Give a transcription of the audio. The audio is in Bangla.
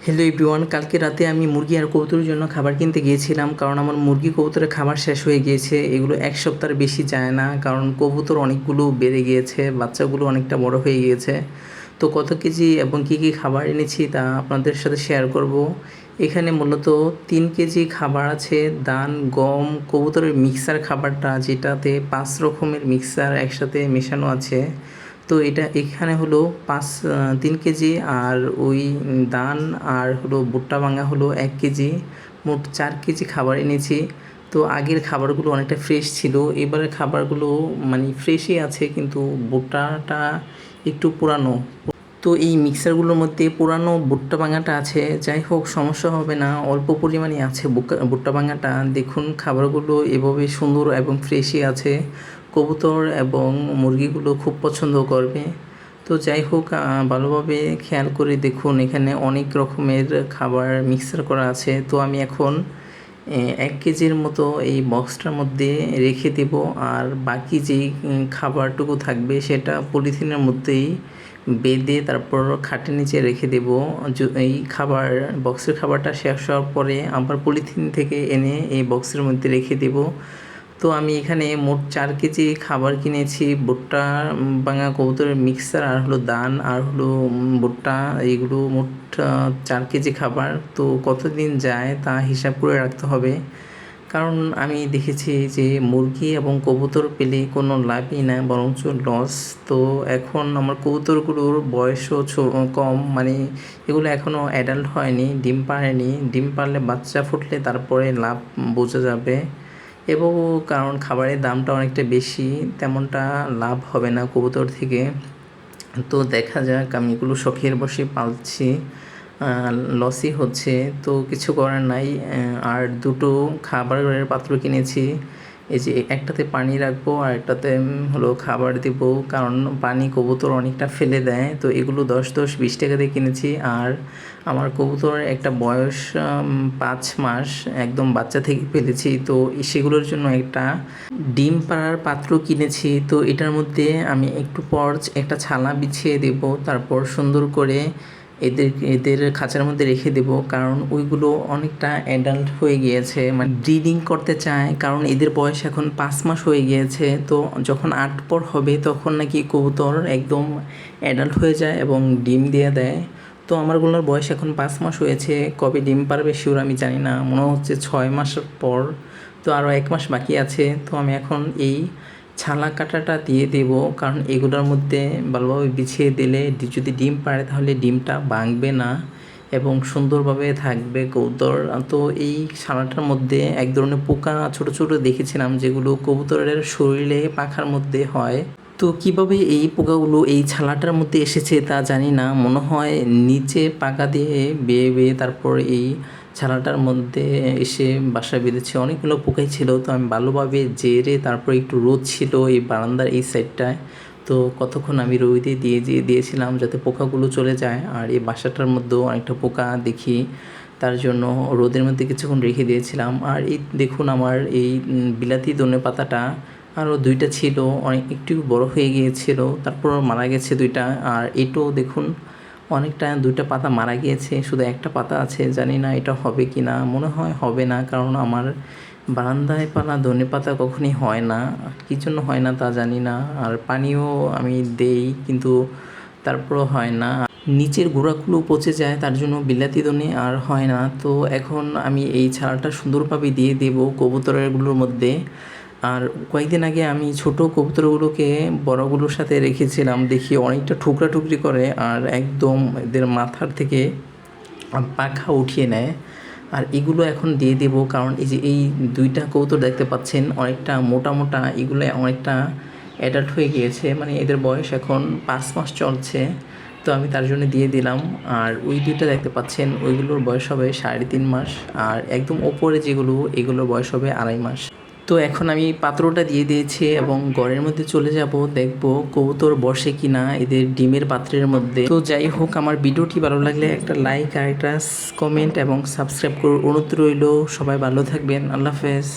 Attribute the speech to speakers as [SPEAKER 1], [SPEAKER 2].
[SPEAKER 1] হ্যালো এভরিওয়ান, কালকে রাতে আমি মুরগি আর কবুতরের জন্য খাবার কিনতে গিয়েছিলাম, কারণ আমার মুরগি কবুতরের খাবার শেষ হয়ে গিয়েছে। এগুলো এক সপ্তাহের বেশি যায় না, কারণ কবুতর অনেকগুলো বেড়ে গিয়েছে, বাচ্চাগুলো অনেকটা বড় হয়ে গিয়েছে। তো কত কেজি এবং কী কী খাবার এনেছি তা আপনাদের সাথে শেয়ার করব। এখানে মূলত 3 কেজি খাবার আছে, ধান, গম, কবুতরের মিক্সার খাবারটা, যেটাতে 5 রকমের মিক্সার একসাথে মেশানো আছে। তো এটা এখানে হলো 3 কেজি, আর ওই ধান আর হলো ভুট্টা ভাঙা হলো 1 কেজি। মোট 4 কেজি খাবার এনেছি। তো আগের খাবারগুলো অনেকটা ফ্রেশ ছিল, এবারের খাবারগুলো মানে ফ্রেশই আছে, কিন্তু ভুট্টাটা একটু পুরানো। তো এই মিক্সারগুলোর মধ্যে পুরানো ভুট্টা ভাঙাটা আছে, যাই হোক সমস্যা হবে না, অল্প পরিমাণে আছে ভুট্টা ভাঙাটা। দেখুন খাবারগুলো এভাবে সুন্দর এবং ফ্রেশই আছে, কবুতর এবং মুরগিগুলো খুব পছন্দ করবে। তো যাই হোক ভালোভাবে খেয়াল করে দেখুন, এখানে অনেক রকমের খাবার মিক্সার করা আছে। তো আমি এখন 1 কেজির মতো এই বক্সটার মধ্যে রেখে দেব, আর বাকি যেই খাবারটুকু থাকবে সেটা পলিথিনের মধ্যেই বেঁধে তারপর খাটের নিচে রেখে দেব। এই বক্সের খাবারটা শেষ হওয়ার পরে আবার পলিথিন থেকে এনে এই বক্সের মধ্যে রেখে দেব। তো আমি এখানে মোট 4 কেজি খাবার কিনেছি, ভুট্টা ভাঙা, কবুতরের মিক্সার, আর হলো ধান, আর হলো ভুট্টা। এইগুলো মোট 4 কেজি খাবার। তো কতদিন যায় তা হিসাব করে রাখতে হবে, কারণ আমি দেখেছি যে মুরগি এবং কবুতর পেলে কোনো লাভই না, বরঞ্চ লস। তো এখন আমার কবুতরগুলোর বয়সও কম, মানে এগুলো এখনও অ্যাডাল্ট হয়নি, ডিম পাড়েনি। ডিম পারলে বাচ্চা ফুটলে তারপরে লাভ বোঝা যাবে। এবং কারণ খাবারের দামটা অনেকটা বেশি, তেমনটা লাভ হবে না কবুতর থেকে। তো দেখা যাক, আমি এগুলো শখের বশে পালছি, লসই হচ্ছে, তো কিছু করার নাই। আর দুটো খাবারের পাত্র কিনেছি, এই যে একটাতে পানি রাখবো আর একটাতে হলো খাবার দিব, কারণ পানি কবুতর অনেকটা ফেলে দেয়। তো এগুলো 10-20 টাকা দিয়ে কিনেছি। আর আমার কবুতরের একটা বয়স 5 মাস, একদম বাচ্চা থেকে ফেলেছি। তো সেগুলোর জন্য একটা ডিম পাড়ার পাত্র কিনেছি। তো এটার মধ্যে আমি একটু পর একটা ছালা বিছিয়ে দেব, তারপর সুন্দর করে এদের খাঁচার মধ্যে রেখে দেব, কারণ ওইগুলো অনেকটা অ্যাডাল্ট হয়ে গিয়েছে, মানে ব্রিডিং করতে চায়, কারণ এদের বয়স এখন 5 মাস হয়ে গিয়েছে। তো যখন 8 পর হবে তখন নাকি কবুতর একদম অ্যাডাল্ট হয়ে যায় এবং ডিম দিয়ে দেয়। তো আমারগুলোর বয়স এখন 5 মাস হয়েছে, কবে ডিম পারবে শিওর আমি জানি না, মনে হচ্ছে 6 মাসের পর। তো আরও 1 মাস বাকি আছে। তো আমি এখন এই ছালা কাটাটা দিয়ে দেব, কারণ এগুলোর মধ্যে ভালোভাবে বিছিয়ে দিলে যদি ডিম পাড়ে তাহলে ডিমটা ভাঙবে না এবং সুন্দরভাবে থাকবে কবুতর। তো এই ছানাটার মধ্যে এক ধরনের পোকা ছোট ছোট দেখেছিলাম, যেগুলো কবুতরের শরীরে পাখার মধ্যে হয়। তো কিভাবে এই পোকাগুলো এই ছালাটার মধ্যে এসেছে তা জানি না, মনে হয় নিচে পাকা দিয়ে বেয়ে বেয়ে তারপর এই ছালাটার মধ্যে এসে বাসা বেঁধেছে। অনেকগুলো পোকাই ছিল, তো আমি ভালোভাবে জেরে তারপর একটু রোদ ছিল এই বারান্দার এই সাইডটায়, তো কতক্ষণ আমি রোদে দিয়েছিলাম যাতে পোকাগুলো চলে যায়। আর এই বাসাটার মধ্যেও অনেকটা পোকা দেখি, তার জন্য রোদের মধ্যে কিছুক্ষণ রেখে দিয়েছিলাম। আর এই দেখুন আমার এই বিলাতি ধনেপাতাটা আরও 2টা ছিল, একটু বড় হয়ে গিয়েছিল, তারপর মারা গেছে 2টা। আর এটাও দেখুন অনেকটা, 2টা পাতা মারা গিয়েছে, শুধু একটা পাতা আছে, জানি না এটা হবে কি না, মনে হয় হবে না, কারণ আমার বারান্দায় পালা ধনেপাতা কখনই হয় না, কী জন্য হয় না তা জানি না। আর পানিও আমি দেই, কিন্তু তারপরও হয় না, নিচের গোড়াগুলো পচে যায়, তার জন্য বিলাতি ধনে আর হয় না। তো এখন আমি এই ছাড়াটা সুন্দরভাবে দিয়ে দেব কবুতরগুলোর মধ্যে। আর কয়েকদিন আগে আমি ছোট কবুতরগুলোকে বড়গুলোর সাথে রেখেছিলাম, দেখি অনেকটা ঠুকরি করে, আর একদম এদের মাথার থেকে পাখা উঠিয়ে নেয়। আর এগুলো এখন দিয়ে দেব, কারণ এই যে এই 2টা কবুতর দেখতে পাচ্ছেন অনেকটা মোটা মোটা, এগুলো অনেকটা অ্যাডাল্ট হয়ে গিয়েছে, মানে এদের বয়স এখন 5 মাস চলছে। তো আমি তার জন্য দিয়ে দিলাম। আর ওই 2টা দেখতে পাচ্ছেন ওইগুলোর বয়স হবে 3.5 মাস, আর একদম ওপরে যেগুলো এগুলোর বয়স হবে 2.5 মাস। তো এখন আমি পাত্রটা দিয়ে দিয়েছি এবং ঘরের মধ্যে চলে যাব, দেখব কবুতর বসে কিনা এদের ডিমের পাত্রের মধ্যে। তো যাই হোক, আমার ভিডিওটি ভালো লাগলে একটা লাইক আর একটা কমেন্ট এবং সাবস্ক্রাইব করার অনুরোধ রইল। সবাই ভালো থাকবেন, আল্লাহ হাফেজ।